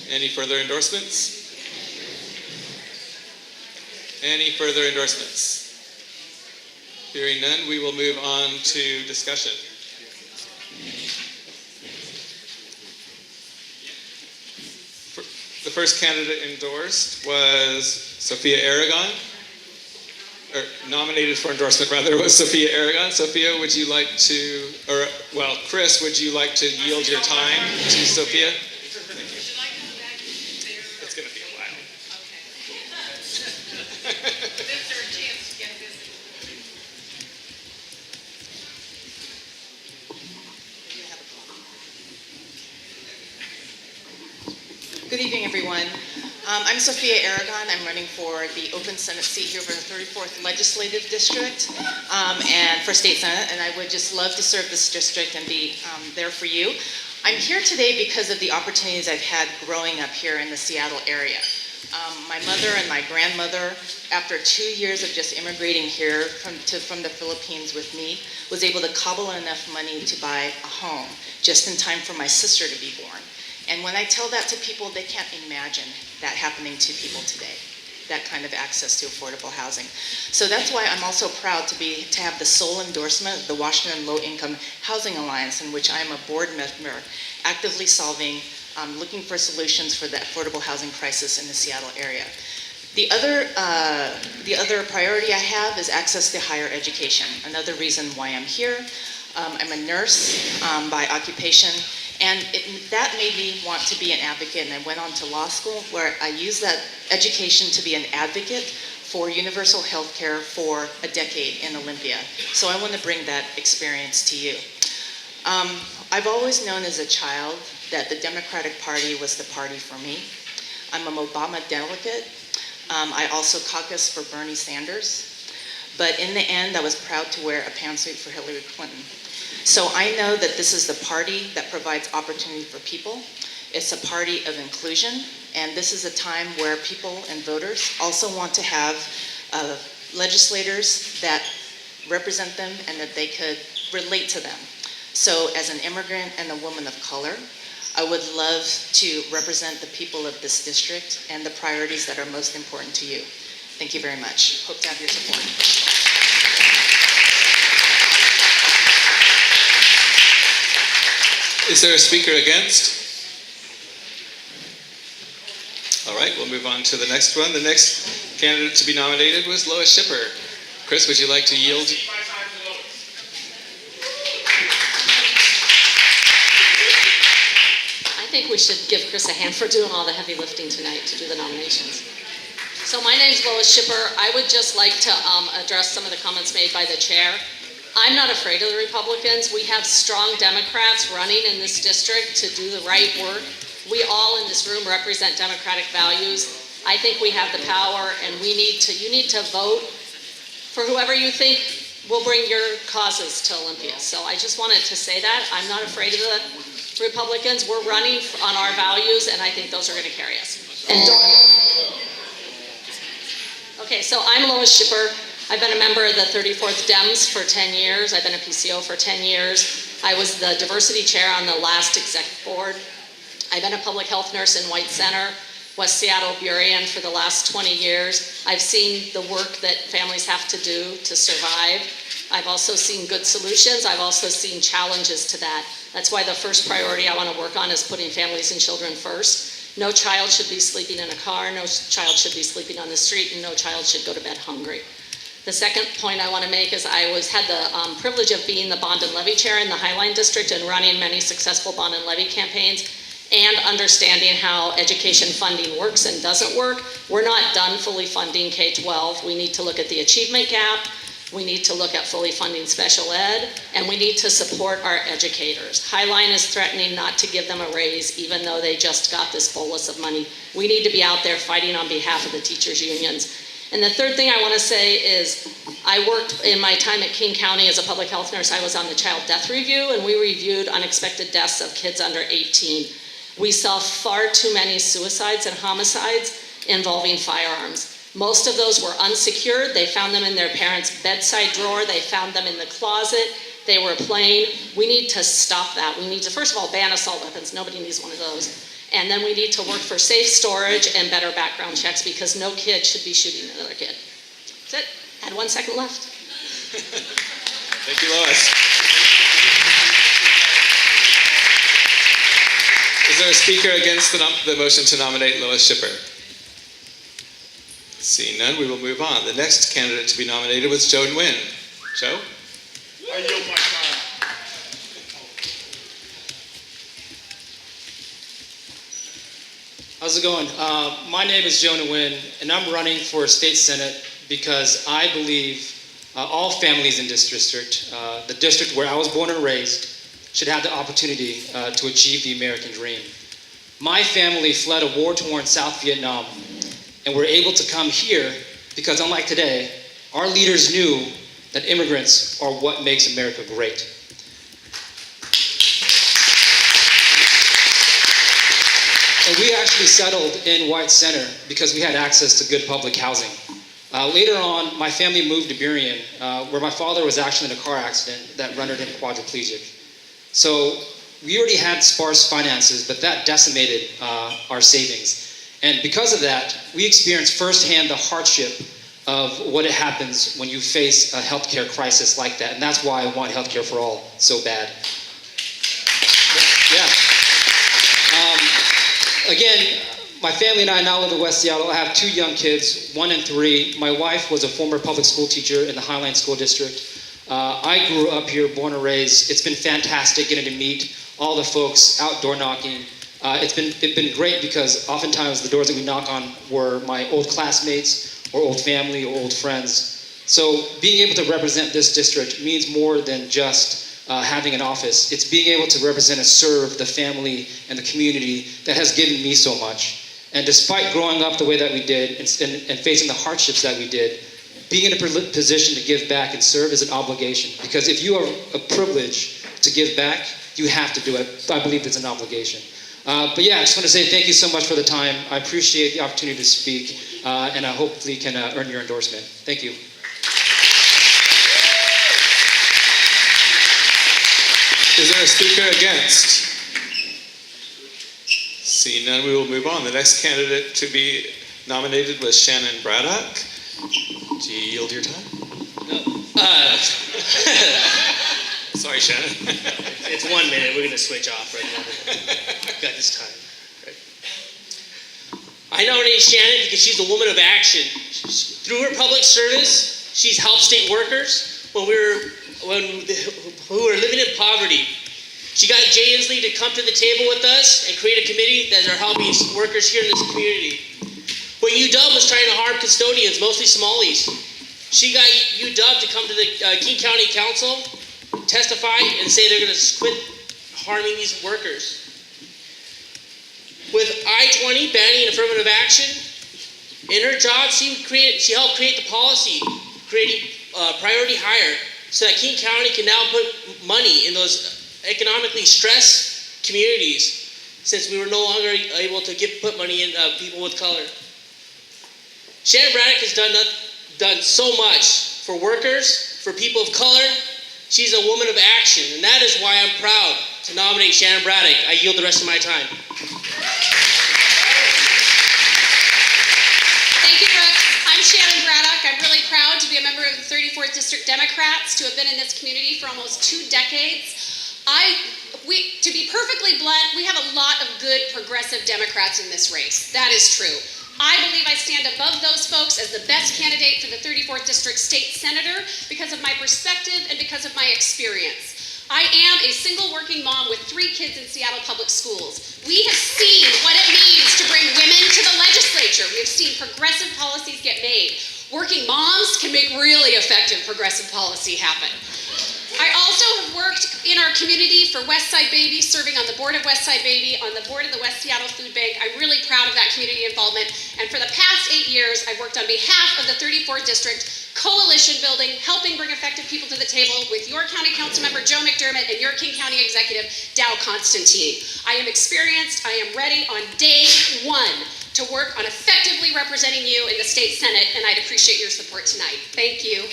Any further endorsements? Any further endorsements? Hearing none, we will move on to discussion. The first candidate endorsed was Sophia Aragon, or nominated for endorsement rather, was Sophia Aragon. Sophia, would you like to, Chris, would you like to yield your time to Sophia? Thank you. It's going to be a while. Good evening, everyone. I'm Sophia Aragon. I'm running for the open Senate seat here for the 34th Legislative District and for State Senate, and I would just love to serve this district and be there for you. I'm here today because of the opportunities I've had growing up here in the Seattle area. My mother and my grandmother, after 2 years of just immigrating here from the Philippines with me, was able to cobble enough money to buy a home just in time for my sister to be born. And when I tell that to people, they can't imagine that happening to people today, that kind of access to affordable housing. So that's why I'm also proud to have the sole endorsement of the Washington Low Income Housing Alliance, in which I am a board member, actively looking for solutions for the affordable housing crisis in the Seattle area. The other priority I have is access to higher education. Another reason why I'm here. I'm a nurse by occupation, and that made me want to be an advocate, and I went on to law school where I used that education to be an advocate for universal health care for a decade in Olympia. So I want to bring that experience to you. I've always known as a child that the Democratic Party was the party for me. I'm an Obama delegate. I also caucused for Bernie Sanders. But in the end, I was proud to wear a pantsuit for Hillary Clinton. So I know that this is the party that provides opportunity for people. It's a party of inclusion, and this is a time where people and voters also want to have legislators that represent them and that they could relate to them. So as an immigrant and a woman of color, I would love to represent the people of this district and the priorities that are most important to you. Thank you very much. Hope to have your support. Is there a speaker against? All right, we'll move on to the next one. The next candidate to be nominated was Lois Schipper. Chris, would you like to yield? I think we should give Chris a hand for doing all the heavy lifting tonight to do the nominations. So my name's Lois Schipper. I would just like to address some of the comments made by the chair. I'm not afraid of the Republicans. We have strong Democrats running in this district to do the right work. We all in this room represent democratic values. I think we have the power, and you need to vote for whoever you think will bring your causes to Olympia. So I just wanted to say that. I'm not afraid of the Republicans. We're running on our values, and I think those are going to carry us. Okay, so I'm Lois Schipper. I've been a member of the 34th Dems for 10 years. I've been a PCO for 10 years. I was the diversity chair on the last exec board. I've been a public health nurse in White Center, West Seattle, Burien for the last 20 years. I've seen the work that families have to do to survive. I've also seen good solutions. I've also seen challenges to that. That's why the first priority I want to work on is putting families and children first. No child should be sleeping in a car, no child should be sleeping on the street, and no child should go to bed hungry. The second point I want to make is I had the privilege of being the bond and levy chair in the Highline District and running many successful bond and levy campaigns and understanding how education funding works and doesn't work. We're not done fully funding K-12. We need to look at the achievement gap. We need to look at fully funding special ed, and we need to support our educators. Highline is threatening not to give them a raise even though they just got this bolus of money. We need to be out there fighting on behalf of the teachers' unions. And the third thing I want to say is I worked in my time at King County as a public health nurse. I was on the child death review, and we reviewed unexpected deaths of kids under 18. We saw far too many suicides and homicides involving firearms. Most of those were unsecured. They found them in their parents' bedside drawer. They found them in the closet. They were playing. We need to stop that. We need to, first of all, ban assault weapons. Nobody needs one of those. And then we need to work for safe storage and better background checks because no kid should be shooting another kid. That's it. I had 1 second left. Thank you, Lois. Is there a speaker against the motion to nominate Lois Schipper? Seeing none, we will move on. The next candidate to be nominated was Joe Nguyen. Joe? I yield my time. How's it going? My name is Joe Nguyen, and I'm running for state senate because I believe all families in this district, the district where I was born and raised, should have the opportunity to achieve the American dream. My family fled a war-torn South Vietnam, and were able to come here because, unlike today, our leaders knew that immigrants are what makes America great. And we actually settled in White Center because we had access to good public housing. Later on, my family moved to Burien, where my father was actually in a car accident that rendered him quadriplegic. So we already had sparse finances, but that decimated our savings. And because of that, we experienced firsthand the hardship of what it happens when you face a healthcare crisis like that. And that's why I want healthcare for all so bad. Yeah. Again, my family and I now live in West Seattle. I have 2 young kids, 1 and 3. My wife was a former public school teacher in the Highline School District. I grew up here, born and raised. It's been fantastic getting to meet all the folks out door knocking. It's been great because oftentimes the doors that we knock on were my old classmates or old family or old friends. So being able to represent this district means more than just having an office. It's being able to represent and serve the family and the community that has given me so much. And despite growing up the way that we did and facing the hardships that we did, being in a position to give back and serve is an obligation. Because if you are a privilege to give back, you have to do it. I believe it's an obligation. But yeah, I just want to say thank you so much for the time. I appreciate the opportunity to speak, and I hopefully can earn your endorsement. Thank you. Is there a speaker against? Seeing none, we will move on. The next candidate to be nominated was Shannon Braddock. Do you yield your time? No. Sorry, Shannon. It's 1 minute. We're going to switch off right now. Got this time. Right. I nominated Shannon because she's a woman of action. Through her public service, she's helped state workers who were living in poverty. She got Jay Inslee to come to the table with us and create a committee that are helping workers here in this community. When UW was trying to harm custodians, mostly Somalis, she got UW to come to the King County Council, testify, and say they're going to quit harming these workers. With I-20 banning affirmative action, in her job, she helped create the policy, creating priority hire, so that King County can now put money in those economically stressed communities, since we were no longer able to put money in people with color. Shannon Braddock has done so much for workers, for people of color. She's a woman of action, and that is why I'm proud to nominate Shannon Braddock. I yield the rest of my time. Thank you, Brooke. I'm Shannon Braddock. I'm really proud to be a member of the 34th District Democrats, to have been in this community for almost 2 decades. To be perfectly blunt, we have a lot of good progressive Democrats in this race. That is true. I believe I stand above those folks as the best candidate for the 34th District State Senator because of my perspective and because of my experience. I am a single working mom with 3 kids in Seattle Public Schools. We have seen what it means to bring women to the legislature. We have seen progressive policies get made. Working moms can make really effective progressive policy happen. I also have worked in our community for Westside Baby, serving on the board of Westside Baby, on the board of the West Seattle Food Bank. I'm really proud of that community involvement. And for the past 8 years, I've worked on behalf of the 34th District, coalition building, helping bring effective people to the table with your county council member, Joe McDermott, and your King County executive, Dow Constantine. I am experienced, I am ready on day 1 to work on effectively representing you in the state Senate, and I'd appreciate your support tonight. Thank you.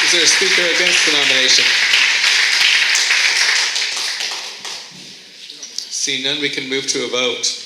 Is there a speaker against the nomination? Seeing none, we can move to a vote.